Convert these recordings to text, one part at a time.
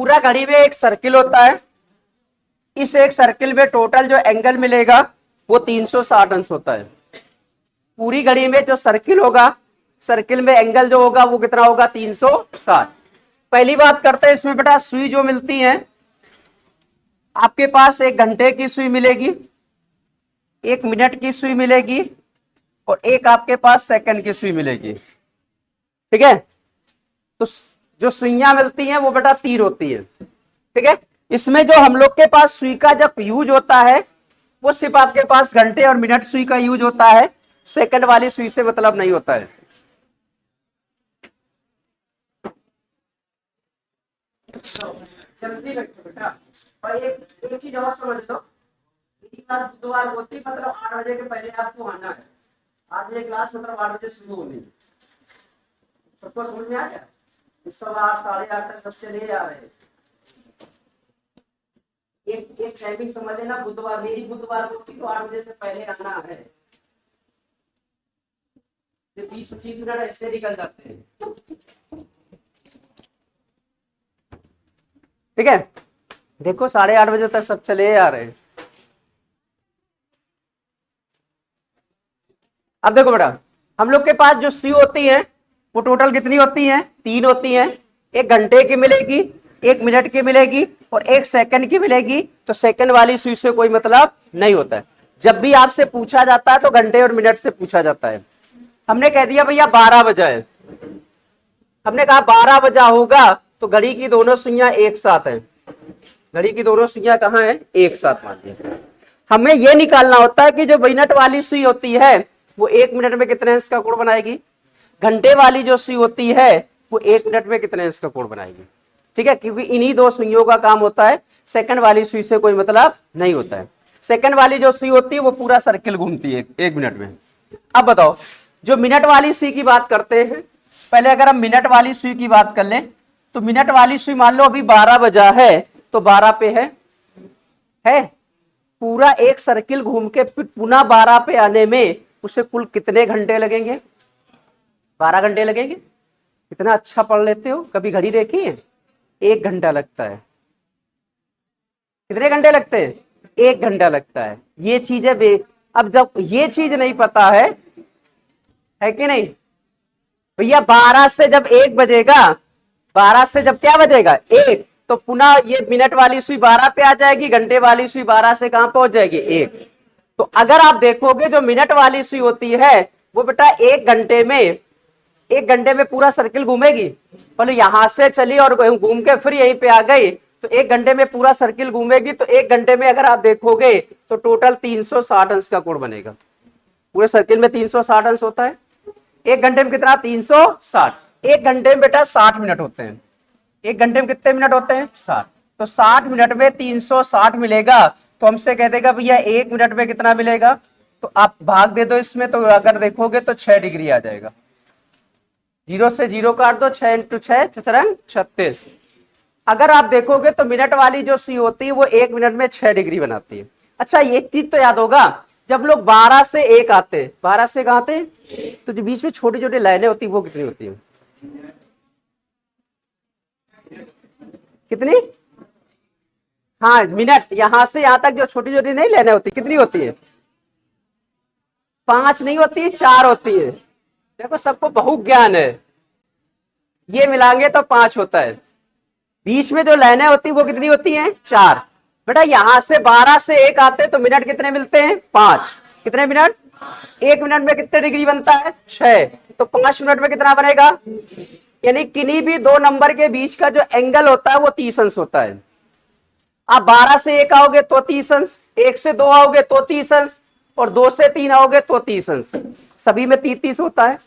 पूरा घड़ी में एक सर्किल होता है, इस एक सर्किल में टोटल जो एंगल मिलेगा वो 360 अंश होता है। पूरी घड़ी में जो सर्किल होगा, सर्किल में एंगल जो होगा वो कितना होगा, 360। पहली बात करते हैं इसमें बेटा, सुई जो मिलती है आपके पास, 1 घंटे की सुई मिलेगी, 1 मिनट की सुई मिलेगी, और एक आपके पास सेकंड की सुई मिलेगी। ठीक है, तो जो सुइयां मिलती हैं वो बेटा 3 होती है। ठीक है, इसमें जो हम लोग के पास सुई का जब यूज होता है वो सिर्फ आपके पास घंटे और मिनट सुई का यूज होता है, सेकंड वाली सुई से मतलब नहीं होता है। जल्दी रखो बेटा। और एक चीज और समझ लो, क्लास बुधवार होती मतलब 8 बजे के पहले आपको आना है। 8 बजे क्लास मतलब 8 बजे शुरू होनी है। सबको समझ में आ गया? इस समय 8 साढ़े 8 तक सब चले जा रहे हैं। एक टाइमिंग समझ लेना, बुधवार मेरी बुधवार होती तो 8 बजे से पहले आना है। 20-25 मिनट ऐसे निकल जाते हैं। ठीक है, देखो 8:30 बजे तक सब चले आ रहे हैं। अब देखो बेटा, हम लोग के पास जो सुई होती है वो टोटल कितनी होती है, 3 होती है। 1 घंटे की मिलेगी, 1 मिनट की मिलेगी, और 1 सेकंड की मिलेगी। तो सेकंड वाली सुई से कोई मतलब नहीं होता है। जब भी आपसे पूछा जाता है तो घंटे और मिनट से पूछा जाता है। हमने कह दिया भैया 12 बजा है, हमने कहा 12 बजा होगा तो घड़ी की दोनों सुइयां एक साथ है। घड़ी की दोनों सुइयां कहाँ है, एक साथ। मानिए हमें यह निकालना होता है कि जो मिनट वाली सुई होती है वो 1 मिनट में कितने अंश का कोण बनाएगी, घंटे वाली जो सुई होती है वो 1 मिनट में कितने अंश का कोण बनाएगी। ठीक है, क्योंकि इन्हीं 2 सुइयों का काम होता है, सेकंड वाली सुई से कोई मतलब नहीं होता है। सेकंड वाली जो सुई होती है वो पूरा सर्किल घूमती है 1 मिनट में। अब बताओ, जो मिनट वाली सुई की बात करते हैं, पहले अगर हम मिनट वाली सुई की बात कर लें तो मिनट वाली सुई मान लो अभी 12 बजा है तो 12 पे है पूरा एक सर्किल घूम के फिर पुनः 12 पे आने में उसे कुल कितने घंटे लगेंगे, 12 घंटे लगेंगे। इतना अच्छा पढ़ लेते हो, कभी घड़ी देखी है? 1 घंटा लगता है। कितने घंटे लगते हैं? 1 घंटा लगता है। ये चीज है। अब जब ये चीज नहीं पता है कि नहीं भैया, 12 से जब 1 बजेगा, 12 से जब क्या बजेगा 1, तो पुनः ये मिनट वाली सुई 12 पे आ जाएगी, घंटे वाली सुई 12 से कहां पहुंच जाएगी 1। तो अगर आप देखोगे जो मिनट वाली सुई होती है वो बेटा 1 घंटे में पूरा सर्किल घूमेगी। बोले यहां से चली और घूम के फिर यहीं पे आ गई तो 1 घंटे में पूरा सर्किल घूमेगी। तो 1 घंटे में अगर आप देखोगे तो टोटल 360 अंश का कोण बनेगा। पूरे सर्किल में 360 अंश होता है। 1 घंटे में कितना, 360। 1 घंटे में बेटा 60 मिनट होते हैं। 1 घंटे में कितने मिनट होते हैं, 60। तो 60 मिनट में 360 मिलेगा। तो हमसे कह देगा भैया 1 मिनट में कितना मिलेगा, तो आप भाग दे दो इसमें, तो अगर देखोगे तो 6 डिग्री आ जाएगा। 0 से 0 काट दो, 6 × 6 = 36। अगर आप देखोगे तो मिनट वाली जो सी होती है वो 1 मिनट में 6 डिग्री बनाती है। अच्छा, एक चीज तो याद होगा, जब लोग 12 से 1 आते हैं, 12 से कहां आते हैं, तो जो बीच में छोटी छोटी लाइनें होती है वो कितनी होती है, कितनी? हाँ, मिनट यहां से यहां तक जो छोटी छोटी नहीं लाइनें होती कितनी होती है, 5 नहीं होती, 4 होती है। देखो सबको बहुत ज्ञान है, ये मिलाएंगे तो 5 होता है। बीच में जो लाइनें होती है वो कितनी होती हैं, 4। बेटा यहां से 12 से 1 आते तो मिनट कितने मिलते हैं, 5। कितने मिनट, 1 मिनट में कितने डिग्री बनता है, 6। तो 5 मिनट में कितना बनेगा, यानी किन्हीं भी 2 नंबर के बीच का जो एंगल होता है वो 30 अंश होता है। आप 12 से 1 आओगे तो 30 अंश, 1 से 2 आओगे तो 30 अंश, और 2 से 3 आओगे तो 30 अंश। सभी में 30 होता है।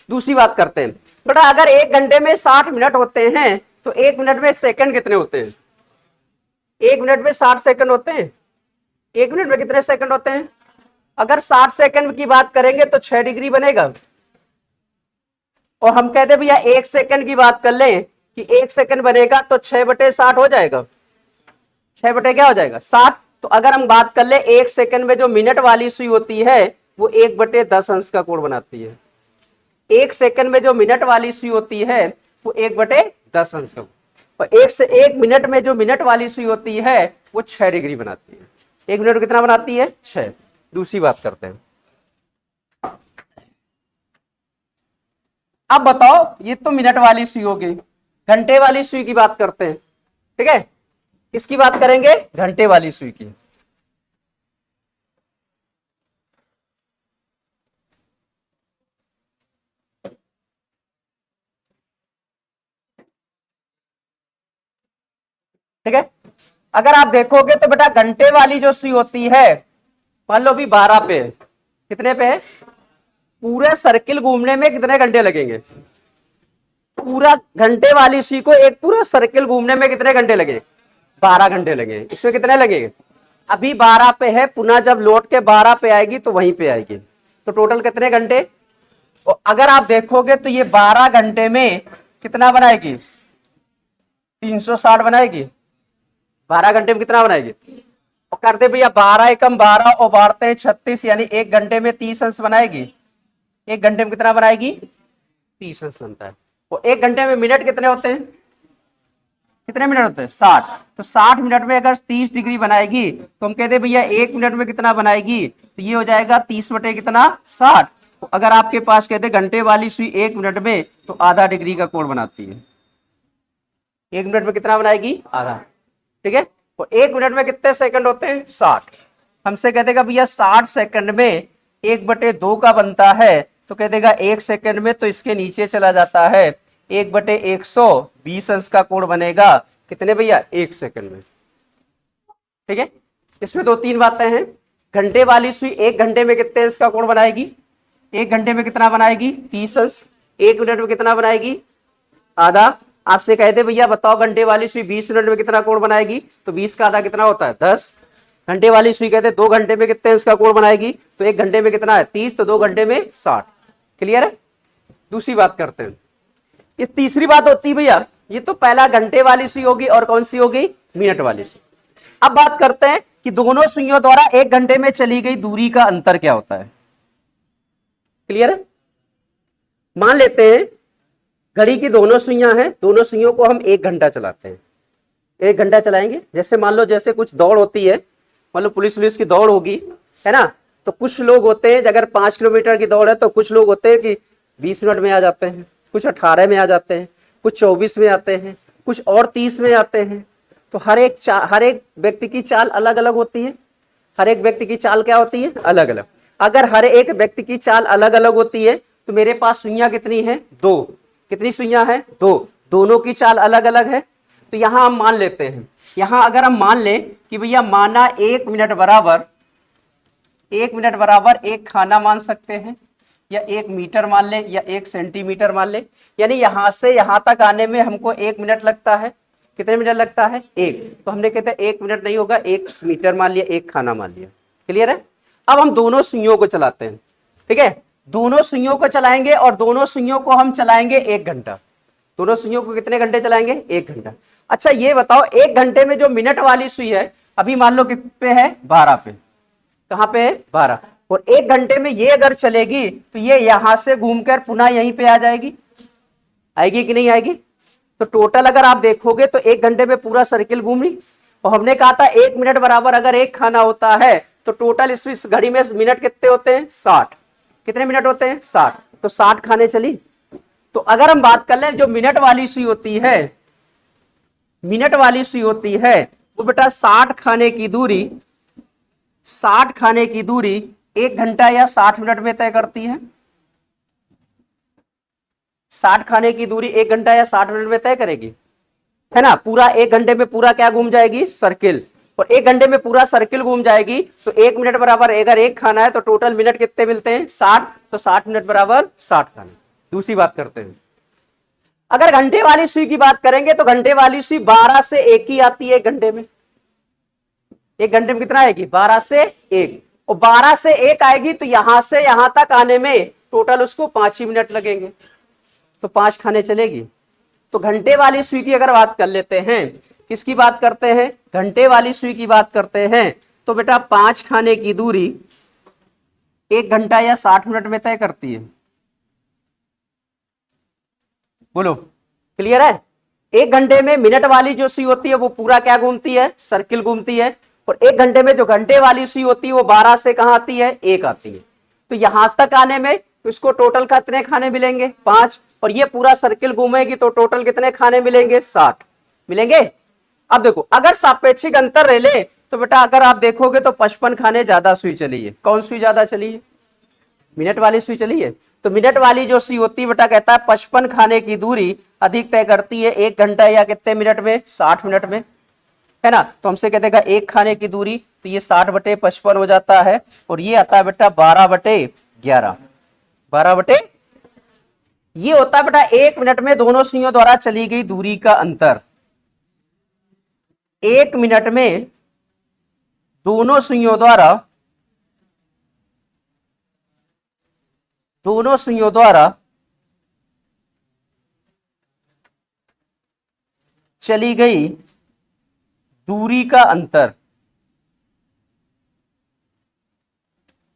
दूसरी बात करते हैं बेटा, अगर 1 घंटे में 60 मिनट होते हैं तो 1 मिनट में सेकंड कितने होते हैं, 1 मिनट में 60 सेकंड होते हैं। 1 मिनट में कितने सेकंड होते हैं, अगर 60 सेकंड की बात करेंगे तो 6 डिग्री बनेगा। और हम कहते भैया 1 सेकंड की बात कर लें कि 1 सेकंड बनेगा तो 6/60 हो जाएगा। 6 बटे क्या हो जाएगा, 60। तो अगर हम बात कर ले 1 सेकंड में जो मिनट वाली सुई होती है वो 1/10 अंश का कोण बनाती है। 1 सेकंड में जो मिनट वाली सुई होती है वो 1/10 अंश का। और 1 मिनट में जो मिनट वाली सुई होती है वो 6 डिग्री बनाती है। 1 मिनट में कितना बनाती है? 6। दूसरी बात करते हैं। अब बताओ, ये तो मिनट वाली सुई हो गई, घंटे वाली सुई की बात करते हैं। ठीक है, किसकी बात करेंगे? घंटे वाली सुई की। ठीक है, अगर आप देखोगे तो बेटा घंटे वाली जो सुई होती है, मान लो अभी 12 पे है, कितने पे है? पूरे सर्किल घूमने में कितने घंटे लगेंगे? पूरा घंटे वाली सुई को एक पूरा सर्किल घूमने में कितने घंटे लगे? 12 घंटे लगे। इसमें कितने लगेंगे? अभी 12 पे है, पुनः जब लौट के 12 पे आएगी तो वहीं पे आएगी, तो टोटल कितने घंटे? और अगर आप देखोगे तो ये 12 घंटे में कितना बनाएगी? 360 बनाएगी। 12 घंटे में कितना बनाएगी? और करते भैया 12 एकम 12 और बाढ़ते हैं 36, यानी 1 घंटे में 30 अंश बनाएगी। 1 घंटे में कितना बनाएगी? 30 अंश बनता है। और 1 घंटे में मिनट कितने होते हैं? कितने मिनट होते हैं? 60। तो 60 मिनट में अगर 30 डिग्री बनाएगी तो हम कहते हैं भैया 1 मिनट में कितना बनाएगी? तो ये हो जाएगा 30 बटे कितना? 60। तो अगर आपके पास कहते घंटे वाली सुई 1 मिनट में तो आधा डिग्री का कोण बनाती है। 1 मिनट में कितना बनाएगी? आधा। ठीक है, तो 1 मिनट में कितने सेकंड होते हैं? 60। हमसे कह देगा भैया 60 सेकंड में 1/2 का बनता है, तो कह देगा 1 सेकंड में, तो इसके नीचे चला जाता है 1/120 अंश का कोण बनेगा। कितने भैया? 1 सेकंड में। ठीक है, इसमें 2-3 बातें हैं। घंटे वाली सुई 1 घंटे में कितने अंश का कोण बनाएगी? 1 घंटे में कितना बनाएगी? 30 अंश। 1 मिनट में कितना बनाएगी? आधा। आपसे कहते भैया बताओ घंटे वाली सुई 20 मिनट में कितना कोण बनाएगी? तो 20 का आधा कितना होता है? 10। घंटे वाली सुई कहते 2 घंटे में कितने इसका कोण बनाएगी? तो 1 घंटे में कितना है? 30, तो 2 घंटे में 60। क्लियर है? दूसरी बात करते हैं। ये तीसरी बात होती है भैया, ये तो पहला घंटे वाली सुई होगी, और कौन सी होगी? मिनट वाली सुई। अब बात करते हैं कि दोनों सुइयों द्वारा 1 घंटे में चली गई दूरी का अंतर क्या होता है। क्लियर है? मान लेते हैं घड़ी की दोनों सुइयां हैं, दोनों सुइयों को हम 1 घंटा चलाते हैं। 1 घंटा चलाएंगे। जैसे मान लो जैसे कुछ दौड़ होती है, मान लो पुलिस की दौड़ होगी, है ना, तो कुछ लोग होते हैं, अगर 5 किलोमीटर की दौड़ है तो कुछ लोग होते हैं कि 20 मिनट में आ जाते हैं, कुछ 18 में आ जाते हैं, कुछ 24 में आते हैं, कुछ और 30 में आते हैं। तो हर एक व्यक्ति की चाल अलग अलग होती है। हर एक व्यक्ति की चाल क्या होती है? अलग अलग। अगर हर एक व्यक्ति की चाल अलग अलग होती है तो मेरे पास सुइयां कितनी है? 2। कितनी सुइयां हैं? 2। दोनों की चाल अलग अलग है। तो यहां हम मान लेते हैं, यहां अगर हम मान लें कि भैया माना 1 मिनट बराबर 1 खाना मान सकते हैं, या 1 मीटर मान ले, या 1 सेंटीमीटर मान ले, यानी यहां से यहां तक आने में हमको 1 मिनट लगता है। कितने मिनट लगता है? 1। तो हमने कहते हैं 1 मिनट नहीं होगा, 1 मीटर मान लिया, 1 खाना मान लिया। क्लियर है? अब हम दोनों सुइयों को चलाते हैं। ठीक है, दोनों सुइयों को चलाएंगे और दोनों सुइयों को हम चलाएंगे 1 घंटा। दोनों सुइयों को कितने घंटे चलाएंगे? 1 घंटा। अच्छा ये बताओ, 1 घंटे में जो मिनट वाली सुई है, अभी मान लो कित पे है? 12 पे। कहां पे है? 12। और 1 घंटे में ये अगर चलेगी तो ये यहां से घूमकर पुनः यहीं पे आ जाएगी। आएगी कि नहीं आएगी? तो टोटल अगर आप देखोगे तो 1 घंटे में पूरा सर्किल घूम रही। और हमने कहा था 1 मिनट बराबर अगर 1 खाना होता है तो टोटल इस घड़ी में मिनट कितने होते हैं? 60। कितने मिनट होते हैं? 60। तो 60 खाने चली। तो अगर हम बात कर लें जो मिनट वाली सुई होती है, मिनट वाली सुई होती है वो बेटा 60 खाने की दूरी 1 घंटा या 60 मिनट में तय करती है। 60 खाने की दूरी 1 घंटा या 60 मिनट में तय करेगी, है ना। पूरा 1 घंटे में पूरा क्या घूम जाएगी? सर्किल। और 1 घंटे में पूरा सर्किल घूम जाएगी तो 1 मिनट बराबर अगर 1 खाना है तो टोटल मिनट कितने मिलते हैं? 60। तो 60 मिनट बराबर 60 खाना। दूसरी बात करते हैं, अगर घंटे वाली सुई की बात करेंगे तो घंटे वाली सुई 12 से 1 ही आती है 1 घंटे में। 1 घंटे में कितना आएगी? 12 से 1। और 12 से 1 आएगी तो यहां से यहां तक आने में टोटल उसको 5 ही मिनट लगेंगे, तो 5 खाने चलेगी। तो घंटे वाली सुई की अगर बात कर लेते हैं, किसकी बात करते हैं? घंटे वाली सुई की बात करते हैं, तो बेटा 5 खाने की दूरी 1 घंटा या 60 मिनट में तय करती है। बोलो, क्लियर है? 1 घंटे में मिनट वाली जो सुई होती है वो पूरा क्या घूमती है, सर्किल घूमती है। और 1 घंटे में जो घंटे वाली सुई होती है वो 12 से कहां आती है, 1 आती है। तो यहां तक आने में इसको टोटल कितने खाने मिलेंगे, 5। और ये पूरा सर्किल घूमेगी तो टोटल कितने खाने मिलेंगे, 60 मिलेंगे। अब देखो अगर सापेक्षिक अंतर रह ले तो बेटा अगर आप देखोगे तो 55 खाने ज्यादा सुई चली है। कौन सुई ज्यादा चली है, मिनट वाली सुई चली है। तो मिनट वाली जो सुई होती है बेटा कहता है 55 खाने की दूरी अधिक तय करती है 1 घंटा या कितने मिनट में, 60 मिनट में, है ना। तो हमसे कह देगा 1 खाने की दूरी, तो ये 60/55 हो जाता है। और ये आता है बेटा 12/11, 12 ये होता है बेटा 1 मिनट में दोनों सुइयों द्वारा चली गई दूरी का अंतर। 1 मिनट में दोनों सुइयों द्वारा चली गई दूरी का अंतर।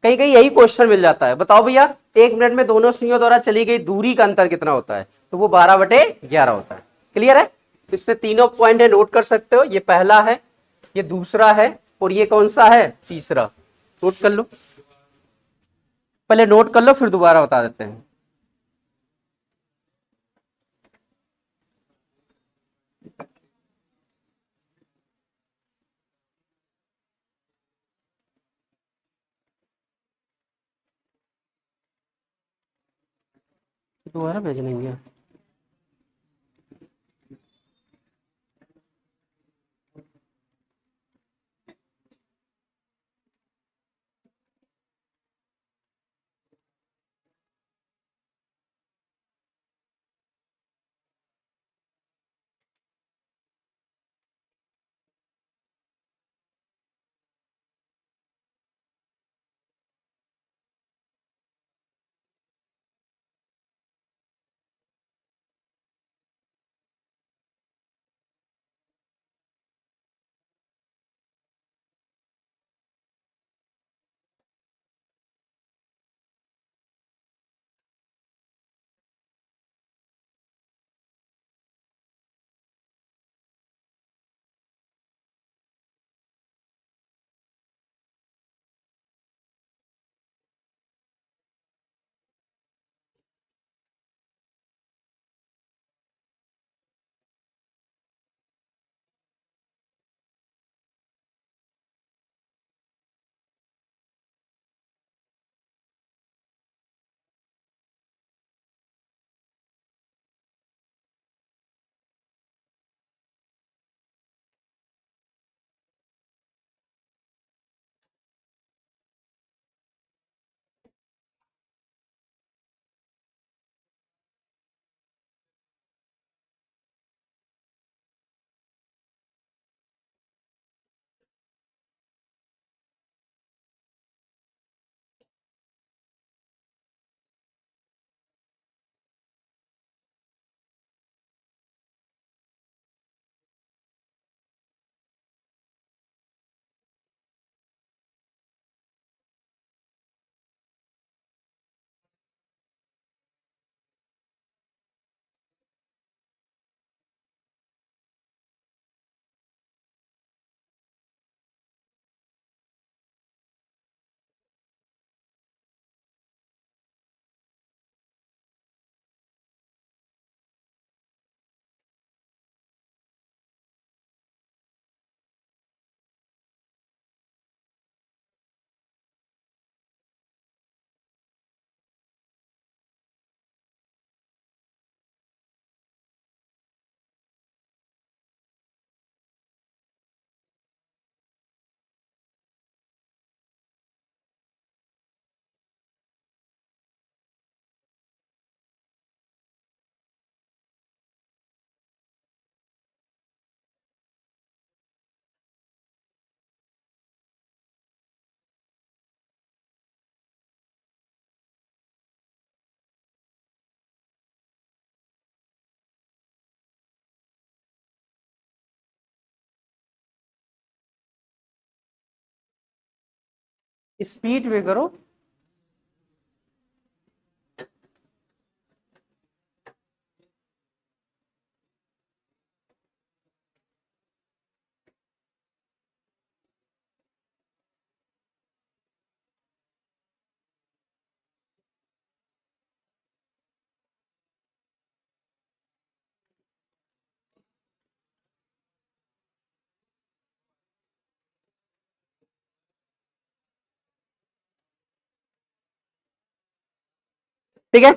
कहीं कहीं यही क्वेश्चन मिल जाता है, बताओ भैया 1 मिनट में दोनों सुइयों द्वारा चली गई दूरी का अंतर कितना होता है, तो वो 12/11 होता है। क्लियर है। तो इससे तीनों पॉइंट है, नोट कर सकते हो। ये पहला है, ये दूसरा है, और ये कौन सा है, तीसरा। नोट कर लो, पहले नोट कर लो फिर दोबारा बता देते हैं। दोबारा भेजने हैं। स्पीड में करो। ठीक है,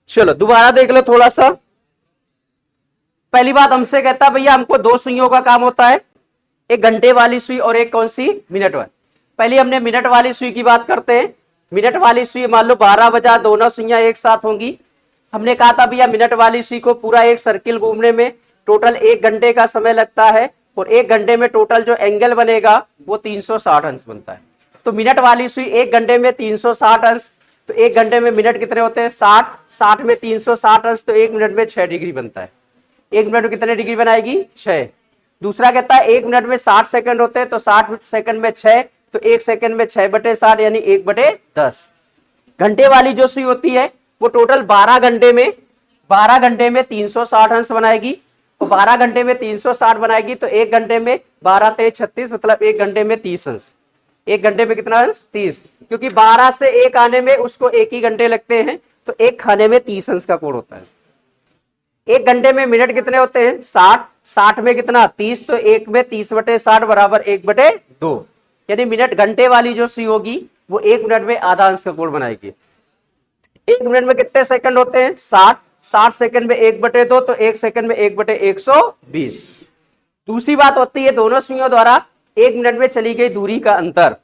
चलो दोबारा देख लो थोड़ा सा। पहली बात हमसे कहता है भैया हमको दो सुइयों का काम होता है, एक घंटे वाली सुई और एक कौन सी, मिनट वाली। पहले हमने मिनट वाली सुई की बात करते हैं। मिनट वाली सुई मान लो 12 बजा, दोनों सुइयां एक साथ होंगी। हमने कहा था भैया मिनट वाली सुई को पूरा एक सर्किल घूमने में टोटल 1 घंटे का समय लगता है, और 1 घंटे में टोटल जो एंगल बनेगा वो 360 अंश बनता है। तो मिनट वाली सुई 1 घंटे में 360 अंश, तो 1 घंटे में मिनट कितने होते हैं 60, 60 में 360 अंश, तो 1 मिनट में 6 डिग्री बनता है। 1 मिनट में कितने डिग्री बनाएगी, 6। दूसरा कहता है 1 मिनट में 60 सेकंड होते हैं, तो 60 सेकंड में 6, तो 1 सेकंड में 6/60 यानी 1/10। घंटे वाली जो सुई होती है वो टोटल 12 घंटे में 360 अंश बनाएगी, और 12 घंटे में 360 बनाएगी, तो 1 घंटे में 12 तेज 36, मतलब 1 घंटे में 30 अंश। 1 घंटे में कितना अंश, 30, क्योंकि 12 से 1 आने में उसको 1 ही घंटे लगते हैं, तो 1 खाने में 30 अंश का कोण होता है। 1 घंटे में मिनट कितने होते हैं 60, 60 में कितना 30, तो 1 में 30/60 बराबर 1/2, यानी मिनट घंटे वाली जो सुई होगी वो 1 मिनट में आधा अंश का कोण बनाएगी। 1 मिनट में कितने सेकंड होते हैं 60, 60 सेकंड में 1/2, तो 1 सेकंड में 1/120। दूसरी बात होती है दोनों सुइयों द्वारा 1 मिनट में चली गई दूरी का अंतर।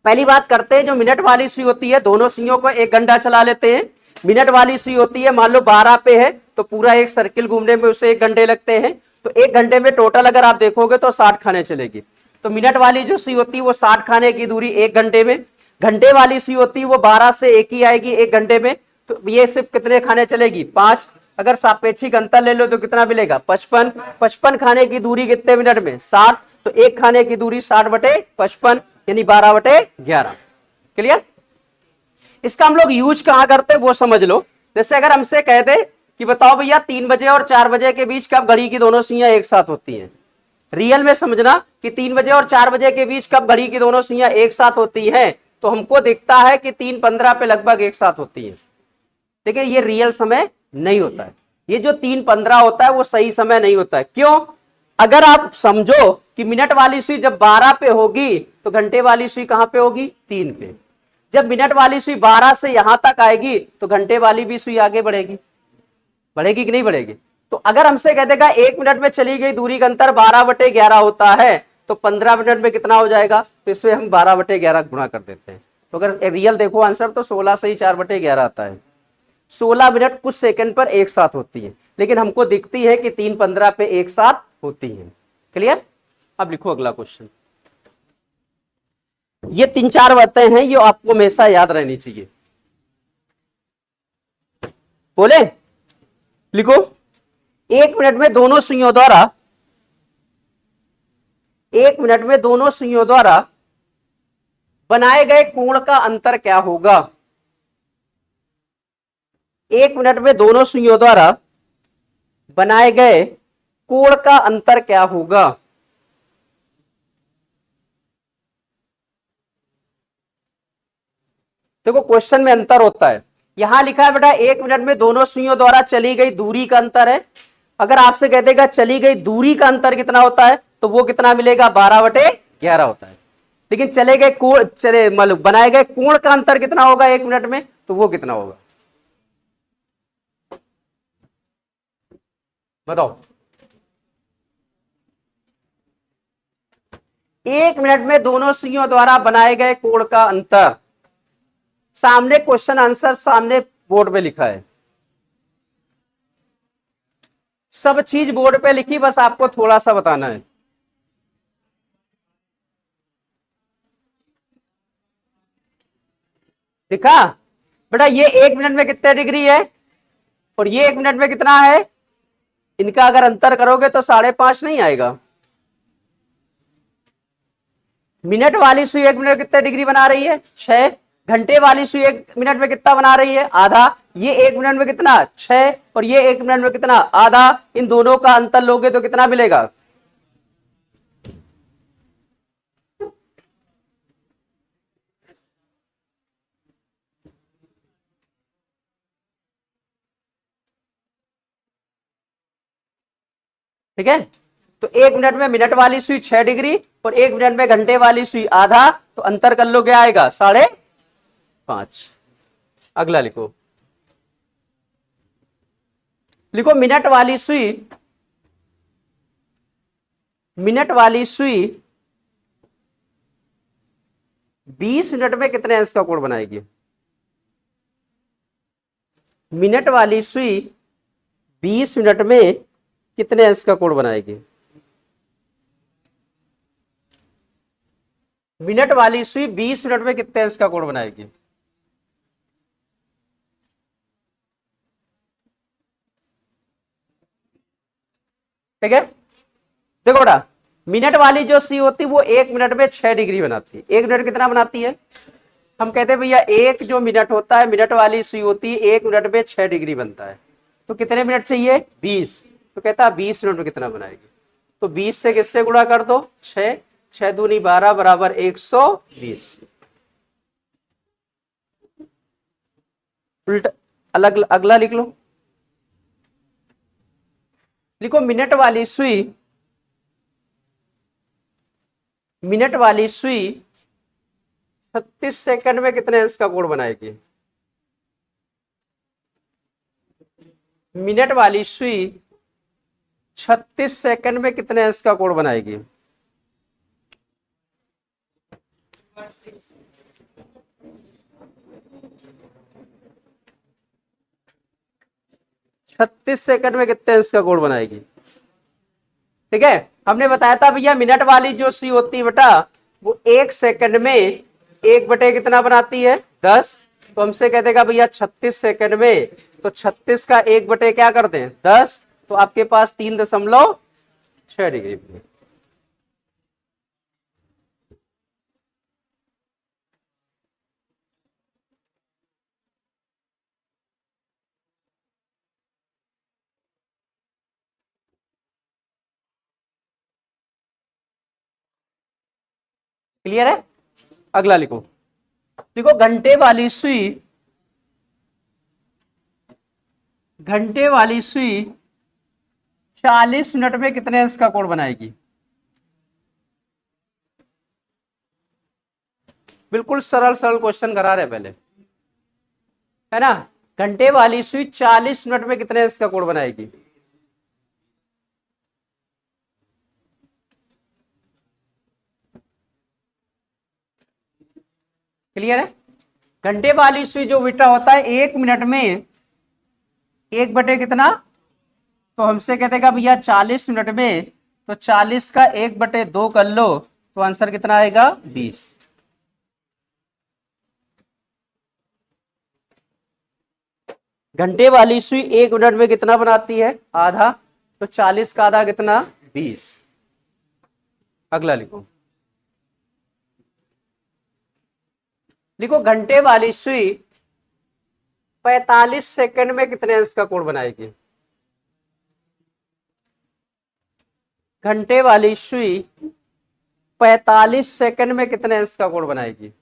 पहली बात करते हैं, जो मिनट वाली सुई होती है दोनों सुइयों को 1 घंटा चला लेते हैं। मिनट वाली सुई होती है मान लो 12 पे है, तो पूरा एक सर्किल घूमने में उसे 1 घंटे लगते हैं, तो 1 घंटे में टोटल अगर आप देखोगे तो 60 खाने चलेगी। तो मिनट वाली जो सुई होती है वो 60 खाने की दूरी 1 घंटे में। घंटे वाली सुई होती है वो 12 से 1 ही आएगी 1 घंटे में, तो ये सिर्फ कितने खाने चलेगी 5। अगर सापेक्षिक अंतर ले लो तो कितना मिलेगा 55। 55 खाने की दूरी कितने मिनट में 60, तो 1 खाने की दूरी 60/55 यानी 12/11। क्लियर। इसका हम लोग यूज कहां करते हैं वो समझ लो। जैसे अगर हमसे कह दे कि बताओ भैया 3 बजे और 4 बजे के बीच कब घड़ी की दोनों सुइयां एक साथ होती हैं। रियल में समझना कि 3 बजे और 4 बजे के बीच कब घड़ी की दोनों सुइयां एक साथ होती हैं, तो हमको दिखता है कि 3:15 पे लगभग एक साथ होती है, लेकिन ये रियल समय नहीं होता है। ये जो 3:15 होता है वो सही समय नहीं होता है। क्यों? अगर आप समझो कि मिनट वाली सुई जब 12 पे होगी तो घंटे वाली सुई कहां पे होगी 3 पे। जब मिनट वाली सुई 12 से यहां तक आएगी तो घंटे वाली भी सुई आगे बढ़ेगी, बढ़ेगी कि नहीं बढ़ेगी। तो अगर हमसे कह देगा 1 मिनट में चली गई दूरी का अंतर 12/11 होता है, तो 15 मिनट में कितना हो जाएगा, तो इसमें हम 12/11 गुणा कर देते हैं। तो अगर रियल देखो आंसर तो 16 से ही 4/11 आता है। 16 मिनट कुछ सेकंड पर एक साथ होती है, लेकिन हमको दिखती है कि 3:15 पे एक साथ होती है। क्लियर। अब लिखो अगला क्वेश्चन। ये 3-4 बातें हैं ये आपको हमेशा याद रहनी चाहिए। बोले लिखो 1 मिनट में दोनों सुइयों द्वारा 1 मिनट में दोनों सुइयों द्वारा बनाए गए कोण का अंतर क्या होगा। 1 मिनट में दोनों सुइयों द्वारा बनाए गए कोण का अंतर क्या होगा। देखो क्वेश्चन में अंतर होता है, यहां लिखा है बेटा 1 मिनट में दोनों सुइयों द्वारा चली गई दूरी का अंतर है। अगर आपसे कह देगा चली गई दूरी का अंतर कितना होता है, तो वो कितना मिलेगा 12/11 होता है। लेकिन चले गए कोण मतलब बनाए गए कोण का अंतर कितना होगा 1 मिनट में, तो वो कितना होगा बताओ। 1 मिनट में दोनों सुइयों द्वारा बनाए गए कोण का अंतर, सामने क्वेश्चन आंसर सामने बोर्ड पे लिखा है, सब चीज बोर्ड पे लिखी, बस आपको थोड़ा सा बताना है। दिखा बेटा ये 1 मिनट में कितने डिग्री है और ये 1 मिनट में कितना है, इनका अगर अंतर करोगे तो 5.5 नहीं आएगा। मिनट वाली सुई 1 मिनट में कितने डिग्री बना रही है 6। घंटे वाली सुई 1 मिनट में कितना बना रही है आधा। ये 1 मिनट में कितना 6 और ये 1 मिनट में कितना आधा। इन दोनों का अंतर लोगे तो कितना मिलेगा। ठीक है। तो 1 मिनट में मिनट वाली सुई 6 डिग्री और 1 मिनट में घंटे वाली सुई आधा, तो अंतर कर लो क्या आएगा 5.5। अगला लिखो लिखो मिनट वाली सुई 20 मिनट में कितने अंश का कोण बनाएगी? मिनट वाली सुई 20 मिनट में कितने अंश का कोण बनाएगी? मिनट वाली सुई 20 मिनट में कितने अंश का कोण बनाएगी? ठीक है, देखो बेटा, मिनट वाली जो सुई होती है वो 1 मिनट में 6 डिग्री बनाती है। 1 मिनट कितना बनाती है? हम कहते हैं भैया एक जो मिनट होता है, मिनट वाली सुई होती है 1 मिनट में 6 डिग्री बनता है। तो कितने मिनट चाहिए? 20। तो कहता है 20 मिनट में कितना बनाएगी? तो 20 से किससे गुणा कर दो? 6, 6 दूनी 12 बराबर 120। उल्टा अलग अगला लिख लो। लिखो मिनट वाली सुई 36 सेकंड में कितने अंश का कोण बनाएगी? मिनट वाली सुई 36 सेकंड में कितने अंश का कोण बनाएगी? छत्तीस सेकंड में कितने अंश का कोण बनाएगी? ठीक है, हमने बताया था भैया मिनट वाली जो सुई होती है बेटा वो 1 सेकंड में 1 बटे कितना बनाती है? 10। तो हमसे कह देगा भैया 36 सेकंड में, तो 36 का 1 बटे क्या कर दें? 10। तो आपके पास 3.6 डिग्री। क्लियर है? अगला लिखो। देखो घंटे वाली सुई 40 मिनट में कितने अंश का कोण बनाएगी? बिल्कुल सरल सरल क्वेश्चन करा रहे पहले, है ना। घंटे वाली सुई 40 मिनट में कितने अंश का कोण बनाएगी? क्लियर है? घंटे वाली सुई जो बेटा होता है 1 मिनट में 1 बटे कितना? तो हमसे कहते हैं भैया 40 मिनट में, तो 40 का 1 बटे 2 कर लो, तो आंसर कितना आएगा? 20। घंटे वाली सुई 1 मिनट में कितना बनाती है? आधा। तो 40 का आधा कितना? 20। अगला लिखो। लिखो घंटे वाली सुई 45 सेकंड में कितने अंश का कोण बनाएगी? घंटे वाली सुई 45 सेकंड में कितने अंश का कोण बनाएगी?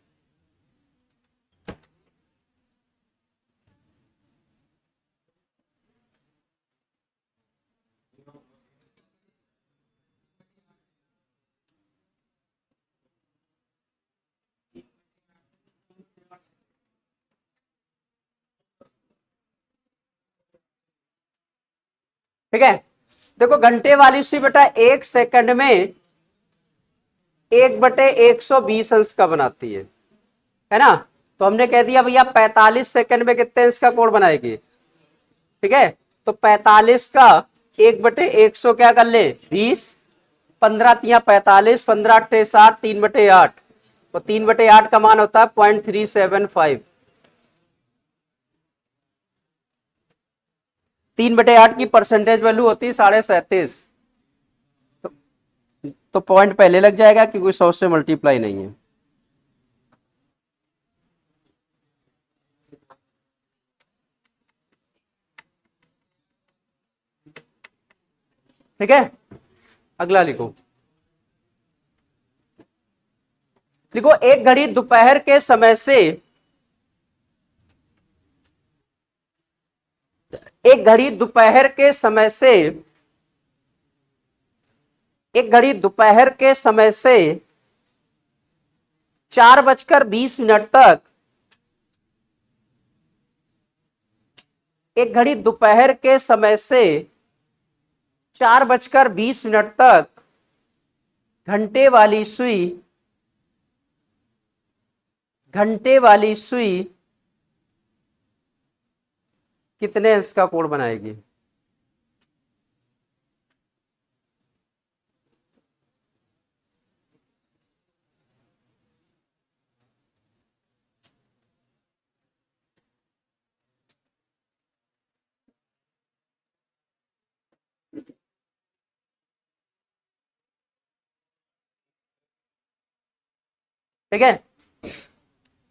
ठीक है, देखो घंटे वाली सुई बेटा 1 सेकंड में 1 बटे 120 अंश का बनाती है ना। तो हमने कह दिया भैया 45 सेकंड में कितने अंश का कोण बनाएगी? ठीक है, तो 45 का 1 बटे 100 क्या कर ले? 20। 15 तिया 45, 15 अट्ठे 60, 3 बटे 8। तो 3 बटे 8 का मान होता है 0.375। 3 बटे 8 की परसेंटेज वैल्यू होती है 37.5। तो पॉइंट पहले लग जाएगा कि कोई 100 से मल्टीप्लाई नहीं है। ठीक है, अगला लिखो। लिखो एक घड़ी दोपहर के समय से एक घड़ी दोपहर के समय से 4:20 तक एक घड़ी दोपहर के समय से 4:20 तक घंटे वाली सुई कितने अंश का कोण बनाएगी? ठीक है,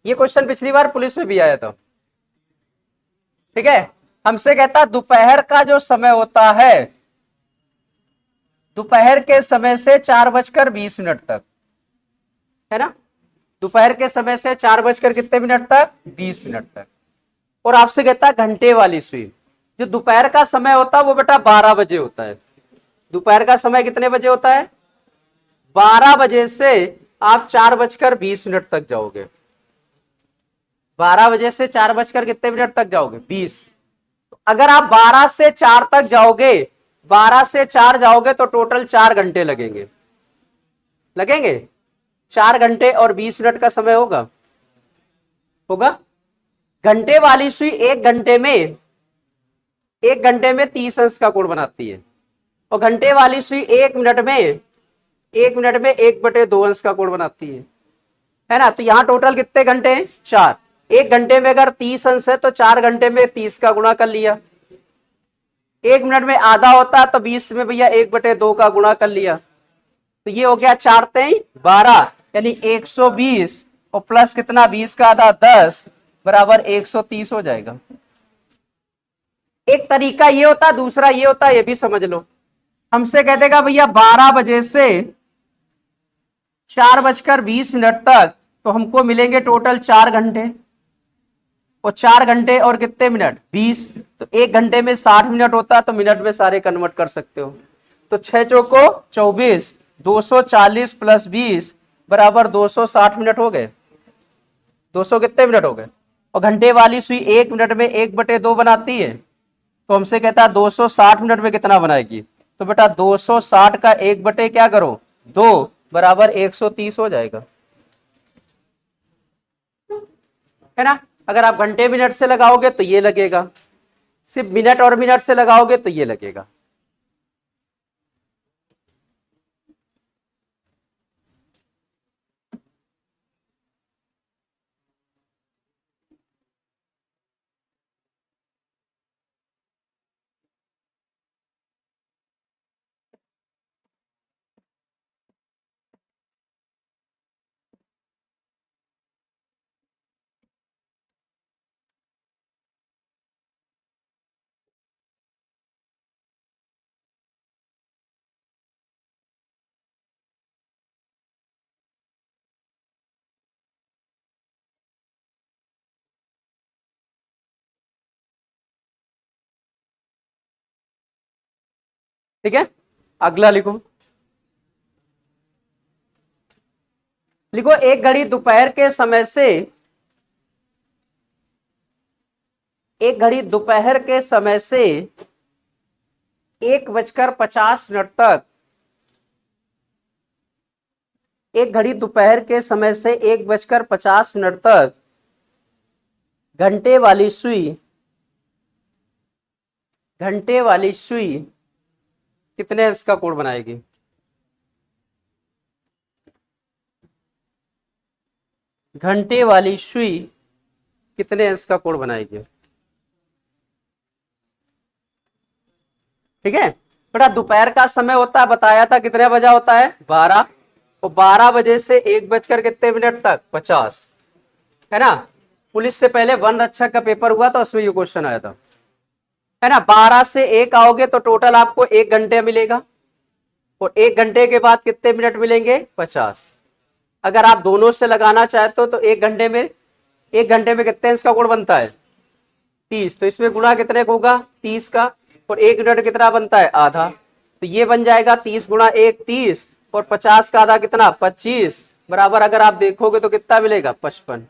ये क्वेश्चन पिछली बार पुलिस में भी आया था। ठीक है, हमसे कहता दोपहर का जो समय होता है, दोपहर के समय से 4:20 तक, है ना, दोपहर के समय से 4 बजकर कितने मिनट तक? 20 मिनट तक। और आपसे कहता घंटे वाली सुई, जो दोपहर का समय होता है वो बेटा 12 बजे होता है। दोपहर का समय कितने बजे होता है? 12 बजे से आप 4:20 तक जाओगे। 12 बजे से 4 बजकर कितने मिनट तक जाओगे? 20। तो अगर आप 12 से 4 तक जाओगे, 12 से 4 जाओगे तो टोटल 4 घंटे लगेंगे। 4 घंटे और 20 मिनट का समय होगा। घंटे वाली सुई एक घंटे में 30 अंश का कोण बनाती है, और घंटे वाली सुई एक मिनट में 1/2 अंश का कोण बनाती है ना। तो यहां टोटल कितने घंटे हैं? 4। एक घंटे में अगर 30 अंश है तो 4 घंटे में 30 का गुणा कर लिया। एक मिनट में आधा होता तो 20 में भैया 1/2 का गुणा कर लिया। तो ये हो गया 4 3 12, यानी 120 और प्लस कितना 20 का आधा 10 बराबर 130 हो जाएगा। एक तरीका ये होता, दूसरा ये होता, ये भी समझ लो। हमसे कह देगा भैया 12 बजे से 4:20 तक तो हमको मिलेंगे टोटल 4 घंटे, और 4 घंटे और कितने मिनट? 20। तो एक घंटे में 60 मिनट होता है, तो मिनट में सारे कन्वर्ट कर सकते हो। तो 6 चौको 24, 240 प्लस 20 बराबर 260 मिनट हो गए। 200 कितने मिनट हो गए? और घंटे वाली सुई एक मिनट में 1/2 बनाती है, तो हमसे कहता है 260 मिनट में कितना बनाएगी? तो बेटा 260 का 1/2 क्या करो? 2 बराबर 130 हो जाएगा, है ना। अगर आप घंटे मिनट से लगाओगे तो ये लगेगा, सिर्फ मिनट और मिनट से लगाओगे तो ये लगेगा। ठीक है, अगला लिखो। लिखो एक घड़ी दोपहर के समय से 1:50 तक, एक घड़ी दोपहर के समय से 1:50 तक घंटे वाली सुई कितने अंश का कोण बनाएगी? घंटे वाली सुई कितने अंश का कोण बनाएगी? ठीक है बेटा, दोपहर का समय होता है, बताया था कितने बजा होता है? 12। और 12 बजे से 1 बजकर कितने मिनट तक? 50, है ना। पुलिस से पहले वन रक्षक का पेपर हुआ था, उसमें ये क्वेश्चन आया था, है ना। 12 से 1 आओगे तो टोटल आपको 1 घंटे मिलेगा, और 1 घंटे के बाद कितने मिनट मिलेंगे? 50। अगर आप दोनों से लगाना चाहते हो तो 1 घंटे में कितने अंश का कोण बनता है? 30। तो इसमें गुणा कितने का होगा? 30 का। और 1 मिनट कितना बनता है? आधा। तो ये बन जाएगा 30 गुणा 1 30, और 50 का आधा कितना? 25 बराबर, अगर आप देखोगे तो कितना मिलेगा? 55।